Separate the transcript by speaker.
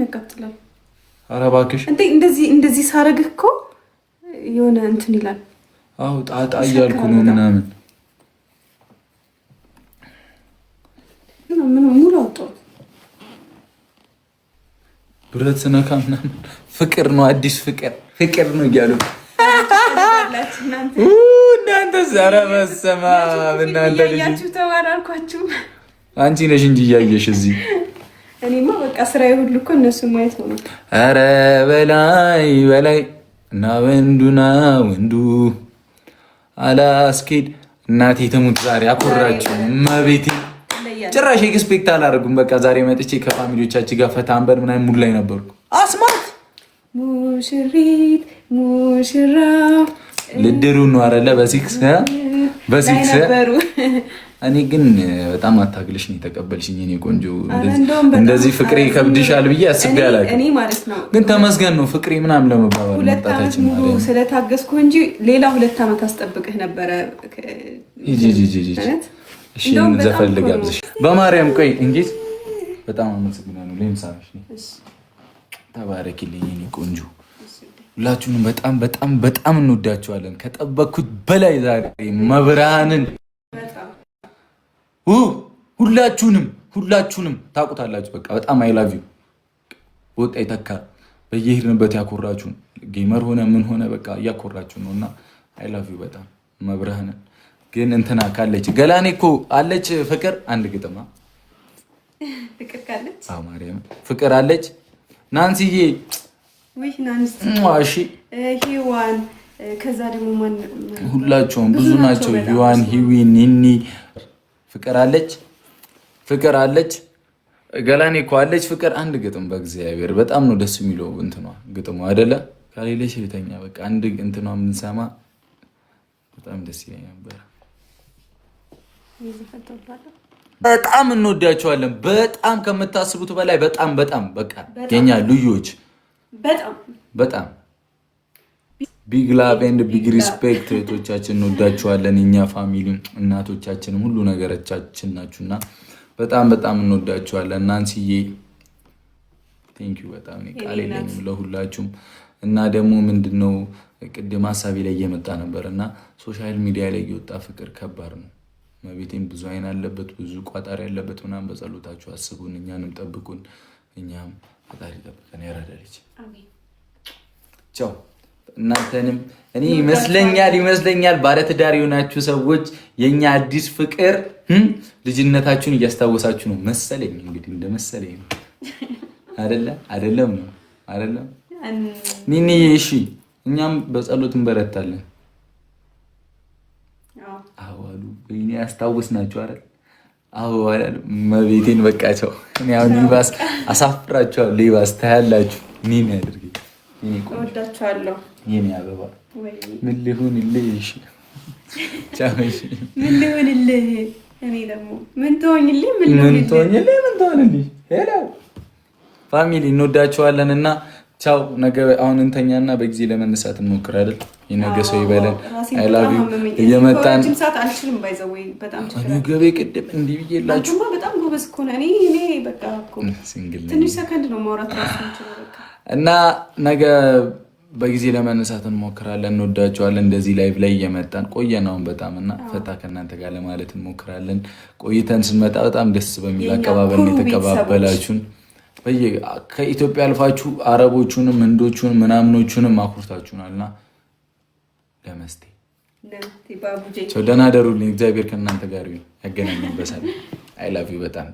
Speaker 1: ያቃጥላል።
Speaker 2: ኧረ እባክሽ
Speaker 1: እንደዚህ ሳረግህ እኮ የሆነ እንትን ይላል።
Speaker 2: አዎ ጣጣ እያልኩ ነው ምናምን
Speaker 1: ሙሉ አውጣው
Speaker 2: ብረት ስነካ ምናምን ፍቅር ነው አዲስ ፍቅር ነው እያሉ እናንተ ዛሬ በሰማ እናንተ ልጅ
Speaker 1: ተዋራልኳችሁ።
Speaker 2: አንቺ ነሽ እንጂ እያየሽ እዚህ
Speaker 1: እኔማ በቃ ስራዬ ሁሉ እኮ እነሱ ማየት ነው።
Speaker 2: ኧረ በላይ እና ወንዱ አላስኬድ እናቴ ትሙት ዛሬ አኮራችሁ መቤቴ ጭራሽ ኤክስፔክት አላደረጉም። በቃ ዛሬ መጥቼ ከፋሚሊዎቻችን ጋር ፈታ አንበል ምናምን ሙድ ላይ ነበርኩ። አስማት
Speaker 1: ሙሽሪት ሙሽራ
Speaker 2: ልድሩ ነው አይደለ? በሲክስ ነበሩ። እኔ ግን በጣም አታግልሽ ነው የተቀበልሽኝ የኔ ቆንጆ። እንደዚህ ፍቅሬ ከብድሻል ብዬ አስቤ አላውቅም።
Speaker 1: እኔ ማለት ነው
Speaker 2: ግን ተመስገን ነው ፍቅሬ ምናምን ለመባባል መጣታችን
Speaker 1: ማለት ነው። ስለታገስኩ እንጂ ሌላ 2 ዓመት አስጠብቅህ ነበረ።
Speaker 2: እሺ ዘፈን ልጋብዝሽ በማርያም ቆይ እንጂ በጣም አመሰግናለሁ። ለምሳሌ ተባረኪልኝ የኔ ቆንጆ። ሁላችሁንም በጣም እንወዳችኋለን ከጠበቅኩት በላይ ዛሬ መብራንን ሁላችሁንም ታውቁታላችሁ። በቃ በጣም አይ ላቭ ዩ ወጣ ይተካ በየሄድንበት ያኮራችሁን ጌመር ሆነ ምን ሆነ በቃ እያኮራችሁ ነውና አይ ላቭ ዩ በጣም መብራንን። ግን እንትና ካለች ገላኔ እኮ አለች ፍቅር አንድ ግጥማ
Speaker 1: ፍቅር ካለች
Speaker 2: ማርያም ፍቅር አለች ናንሲዬ
Speaker 1: ወይ ናንሲ
Speaker 2: እሺ
Speaker 1: ሂዋን ከዛ ደግሞ ማን
Speaker 2: ሁላችሁም ብዙ ናቸው። ሂዋን ሂዊ ኒኒ ፍቅር አለች ገላኔ እኮ አለች ፍቅር አንድ ግጥም በእግዚአብሔር በጣም ነው ደስ የሚለው እንትኗ ግጥሙ አይደለ ካሌለሽ የተኛ በቃ አንድ እንትኗ የምንሰማ በጣም ደስ ይለኝ ነበር። በጣም እንወዳቸዋለን በጣም ከምታስቡት በላይ በጣም በቃ የኛ ልጆች በጣም ቢግ ላቭ ኤንድ ቢግ ሪስፔክት እህቶቻችን እንወዳቸዋለን። የኛ ፋሚሊ እናቶቻችንም ሁሉ ነገሮቻችን ናችሁና በጣም እንወዳቸዋለን። ናንሲዬ ቴንክ ዩ በጣም ቃል የለኝም ለሁላችሁም። እና ደግሞ ምንድነው ቅድም ሀሳቤ ላይ እየመጣ ነበርና ሶሻል ሚዲያ ላይ እየወጣ ፍቅር ከባድ ነው። መቤቴም ብዙ አይን አለበት ብዙ ቋጣሪ ያለበት ምናምን በጸሎታችሁ አስቡን እኛንም ጠብቁን። እኛም ፈጣሪ ጠብቀን ያራዳልች አሜን። ቻው እናንተንም እኔ ይመስለኛል ባለትዳር የሆናችሁ ሰዎች የኛ አዲስ ፍቅር ልጅነታችሁን እያስታወሳችሁ ነው መሰለኝ። እንግዲህ እንደመሰለኝ ነው አይደለም ኒኒ እሺ እኛም በጸሎት እንበረታለን። አዋሉ ወይኔ ያስታውስናችሁ አይደል? አዋላ መቤቴን በቃቸው። እኔ አሁን ይባስ አሳፍራችኋለሁ። ይባስ ታያላችሁ። ኒኒ አድርጊ ኒኒ
Speaker 1: እወዳችኋለሁ።
Speaker 2: የኔ አበባ ምን ልሁንልህ? እሺ ቻውሽ
Speaker 1: ምን ልሁንልህ? እኔ ደግሞ ምን ትሆኝልኝ?
Speaker 2: ሄሎ ፋሚሊ እንወዳችኋለን እና ቻው። ነገ አሁን እንተኛና በጊዜ ለመነሳት እንሞክራለን። የነገ ሰው ይበለን። አይ ላቭ ዩ እየመጣን ገቤ ቅድም እንዲህ ብዬላችሁ
Speaker 1: በጣም ጎበዝ እኮ ነው። እኔ በቃ ትንሽ ሰከንድ ነው ማውራት ራሱ
Speaker 2: እና ነገ በጊዜ ለመነሳት እንሞክራለን። እንወዳችኋለን። እንደዚህ ላይቭ ላይ እየመጣን ቆየናውን በጣም እና ፈታ ከእናንተ ጋር ለማለት እንሞክራለን። ቆይተን ስንመጣ በጣም ደስ በሚል አቀባበል የተቀባበላችሁን ከኢትዮጵያ አልፋችሁ አረቦቹንም ህንዶቹንም ምናምኖቹንም አኩርታችሁናልና ለመስቴ ደህና ደሩልኝ። እግዚአብሔር ከእናንተ ጋር ያገናኘን በሰላም። አይ ላቭ ዩ በጣም